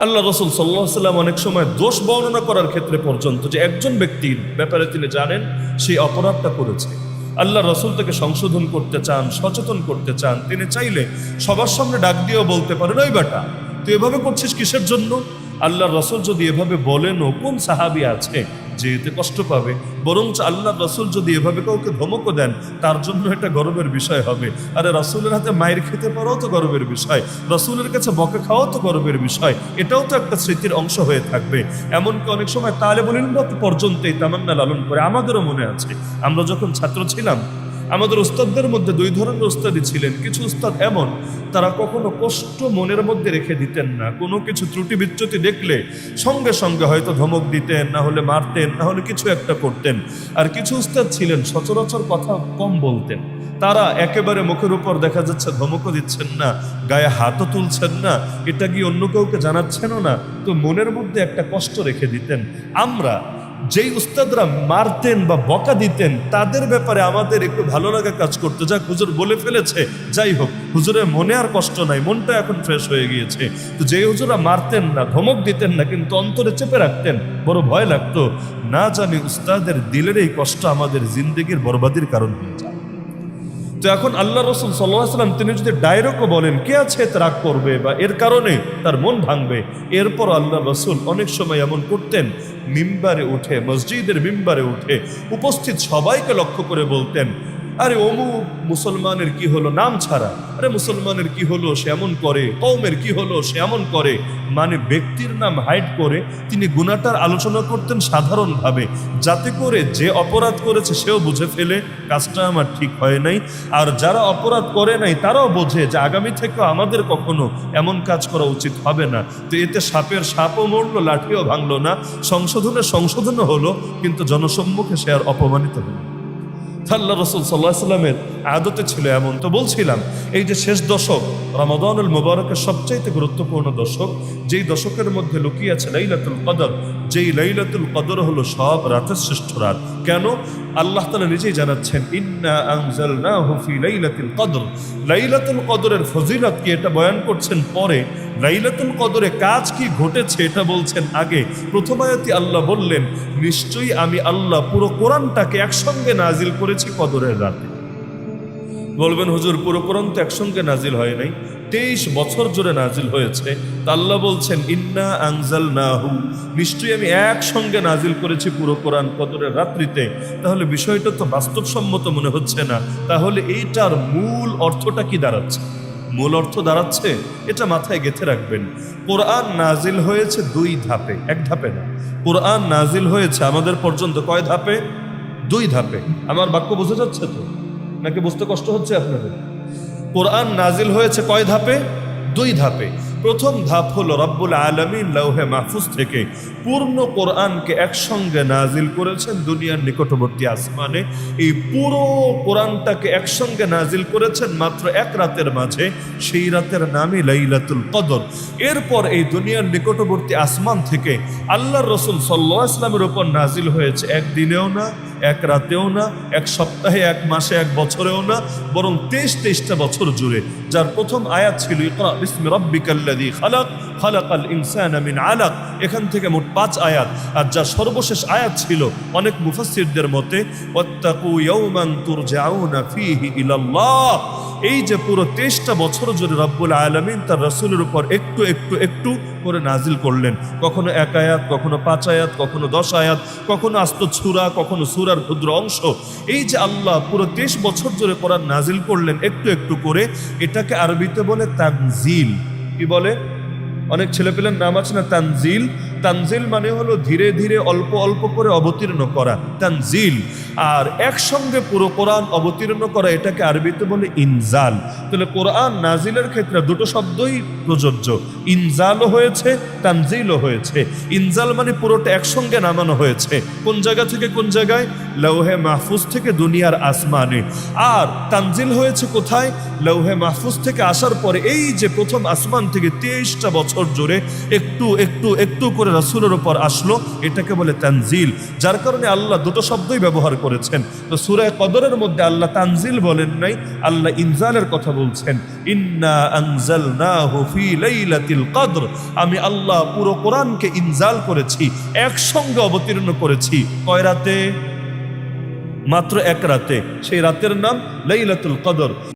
আল্লাহ রসুল সাল্লাল্লাহু আলাইহি ওয়াসাল্লাম অনেক সময় দোষ বর্ণনা করার ক্ষেত্রে পর্যন্ত যে একজন ব্যক্তির ব্যাপারে তিনি জানেন সেই অপরাধটা করেছে, আল্লাহ রসুল তাকে সংশোধন করতে চান, সচেতন করতে চান, তিনি চাইলে সবার সামনে ডাক দিয়েও বলতে পারেন, ওই বেটা তুই এভাবে করছিস কিসের জন্য? আল্লাহ রসুল যদি এভাবে বলেনও কোন সাহাবী আছে যে এতে কষ্ট পাবে? বরঞ্চ আল্লাহ রসুল যদি এভাবে কাউকে ধমকও দেন তার জন্য এটা গর্বের বিষয় হবে। আরে রসুলের হাতে মায়ের খেতে পারাও তো গর্বের বিষয়, রসুলের কাছে বকা খাওয়াও তো গর্বের বিষয়, এটাও তো একটা স্মৃতির অংশ হয়ে থাকবে। এমনকি অনেক সময় তালেবুল ইলম পর্যন্ত এই তামান্না লালন করে। আমাদেরও মনে আছে আমরা যখন ছাত্র ছিলাম আমাদের উস্তাদদের মধ্যে দুই ধরনের উস্তাদই ছিলেন। কিছু উস্তাদ এমন, তারা কখনো কষ্ট মনের মধ্যে রেখে দিতেন না, কোনো কিছু ত্রুটি বিচ্যুতি দেখলে সঙ্গে সঙ্গে হয়তো ধমক দিতেন, না হলে মারতেন, না হলে কিছু একটা করতেন। আর কিছু উস্তাদ ছিলেন সচরাচর কথা কম বলতেন, তারা একেবারে মুখের উপর দেখা যাচ্ছে ধমকও দিচ্ছেন না, গায়ে হাতও তুলছেন না, এটা গিয়ে অন্য কাউকে জানাচ্ছেনও না, তো মনের মধ্যে একটা কষ্ট রেখে দিতেন। আমরা যেই উস্তাদরা মারতেন বা বকা দিতেন তাদের ব্যাপারে আমাদের একটু ভালো লাগা কাজ করতে, যাক হুজুর বলে ফেলেছে, যাই হোক হুজুরের মনে আর কষ্ট নাই, মনটা এখন ফ্রেশ হয়ে গিয়েছে। তো যেই হুজুরা মারতেন না, ধমক দিতেন না, কিন্তু অন্তরে চেপে রাখতেন, বড় ভয় লাগতো, না জানি উস্তাদের দিলের এই কষ্ট আমাদের জিন্দেগির বরবাদির কারণ হয়ে যায়। তো এখন আল্লাহ রসুল সাল্লাল্লাহু আলাইহি ওয়াসাল্লাম তিনি যদি ডাইরেক্টও বলেন কে আছে এতে রাগ করবে বা এর কারণে তার মন ভাঙবে, এরপর আল্লাহ রসুল অনেক সময় এমন করতেন, মিম্বারে উঠে, মসজিদের মিম্বারে উঠে উপস্থিত সবাইকে লক্ষ্য করে বলতেন, আরে অমুক মুসলমানের কি হলো নাম ছাড়া, আরে মুসলমানের কি হলো সে এমন করে, কওমের কি হলো সে এমন করে, মানে ব্যক্তির নাম হাইড করে তিনি গুনাহটার আলোচনা করতেন সাধারণভাবে, যাতে করে যে অপরাধ করেছে সেও বুঝে ফেলে কাজটা আমার ঠিক হয় নাই, আর যারা অপরাধ করে নাই তারাও বোঝে যে আগামী থেকে আমাদের কখনো এমন কাজ করা উচিত হবে না। তো এতে সাপের সাপও মরলো, লাঠিও ভাঙলো না, সংশোধনও হলো, কিন্তু জনসম্মুখে সে আর অপমানিত হলো। আল্লাহ রসুল সাল্লাল্লাহু আলাইহি ওয়াসাল্লামের আদতে ছিল এমন। তো বলছিলাম এই যে শেষ দশক রমাদানুল মুবারকের সবচাইতে গুরুত্বপূর্ণ দশক, যেই দশকের মধ্যে লুকিয়ে আছে লাইলাতুল কদর, যেই লাইলাতুল কদর হলো সব রাতের শ্রেষ্ঠ রাত। কেন? আল্লাহ তাআলা নিজেই জানাচ্ছেন, ইন্না আনজালনাহু ফি লাইলাতুল কদর। লাইলাতুল কদরের ফজিলত কি এটা বয়ান করছেন পরে, লাইলাতুল কদরে কাজ কি ঘটেছে এটা বলছেন আগে। প্রথম আয়াতে আল্লাহ বললেন, নিশ্চয়ই আমি আল্লাহ পুরো কোরআনটাকে একসঙ্গে নাজিল করেছি কদরের রাতে। বলবেন হুজুর পুরো কোরআন তো একসঙ্গে নাজিল হয় নাই, 23 বছর জুড়ে নাজিল হয়েছে। তা আল্লাহ বলছেন ইন্না আনজালনাহু, নিশ্চয়ই আমি একসঙ্গে নাজিল করেছি পুরো কোরআন কদরের রাত্রিতে। তাহলে বিষয়টা তো বাস্তবসম্মত মনে হচ্ছে না। তাহলে এইটার মূল অর্থটা কি দাঁড়াচ্ছে? মূল অর্থ দাঁড়াচ্ছে, এটা মাথায় গেঁথে রাখবেন, কোরআন নাজিল হয়েছে 2 ধাপে, 1 ধাপে না। কোরআন নাজিল হয়েছে আমাদের পর্যন্ত কয় ধাপে? 2 ধাপে। আমার বাক্য বোঝা যাচ্ছে তো নাকি বুঝতে কষ্ট হচ্ছে আপনাদের? কোরআন নাজিল হয়েছে কয় ধাপে? 2 ধাপে। প্রথম ধাপ হলো রব্বুল আলামিন লৌহে মাহফুজ থেকে পূর্ণ কোরআনকে একসঙ্গে নাজিল করেছেন দুনিয়ার নিকটবর্তী আসমানে। এই পুরো কোরআনটাকে একসঙ্গে নাজিল করেছেন মাত্র 1 রাতের মাঝে, সেই রাতের নামই লাইলাতুল কদর। এরপর এই দুনিয়ার নিকটবর্তী আসমান থেকে আল্লাহর রাসূল সাল্লাল্লাহু আলাইহি ওয়াসাল্লামের উপর নাজিল হয়েছে 1 দিনেও না, 1 রাতেও না, 1 সপ্তাহে, 1 মাসে, 1 বছরেও না, বরং 23টা বছর জুড়ে। যার প্রথম আয়াত ছিল ইকরা বিসমি রাব্বিকাল্লাযী খালাক খালাকাল ইনসানা মিন আলাক, এখান থেকে মোট 5 আয়াত। আর যার সর্বশেষ আয়াত ছিল অনেক মুফাসসিরদের মতে ওয়াত্তাকু ইয়াওমান তুরজাউনা ফীহি ইলাল্লাহ। এই যে পুরো 23টা বছর জুড়ে রব্বুল আলামিন তার রাসূলের উপর একটু একটু একটু করে নাজিল করলেন, কখনো 1 আয়াত, কখনো 5 আয়াত, কখনো 10 আয়াত, কখনো আস্ত সূরা, কখনো সূরার ক্ষুদ্র অংশ। এই যে আল্লাহ পুরো 23 বছর জুড়ে কোরআন নাজিল করলেন একটু একটু করে, এটাকে আরবিতে বলে তানজিল। কি বলে? অনেক ছেলেপেলের নাম আছে না তানজিল। তানজিল মানে হলো ধীরে ধীরে অল্প অল্প করে অবতীর্ণ করা, তানজিল। আর একসঙ্গে পুরো কোরআন অবতীর্ণ করা এটাকে আরবিতে বলে ইনজাল। তাহলে কোরআন নাজিলের ক্ষেত্রে 2টো শব্দই প্রযোজ্য, ইনজালও হয়েছে, তানজিলও হয়েছে। ইনজাল মানে পুরোটা একসঙ্গে নামানো হয়েছে, কোন জায়গা থেকে কোন জায়গায়? লৌহে মাহফুজ থেকে দুনিয়ার আসমানে। আর তানজিল হয়েছে কোথায়? লৌহে মাহফুজ থেকে আসার পরে এই যে প্রথম আসমান থেকে 23টা বছর বছর জুড়ে একটু একটু একটু করে রাসূলের উপর আসলো, এটাকে বলে তানজিল। যার কারণে আল্লাহ দুটো শব্দই ব্যবহার করেছেন। তো সূরা কদরের মধ্যে আল্লাহ তানজিল বলেন নাই, আল্লাহ ইনজালের কথা বলছেন। ইন্না আনজালনাহু ফি লাইলাতিল কদর, আমি আল্লাহ পুরো কোরআনকে ইনজাল করেছি, একসঙ্গে অবতীর্ণ করেছি। কয় রাতে? মাত্র এক রাতে। সেই রাতের নাম লাইলাতুল কদর।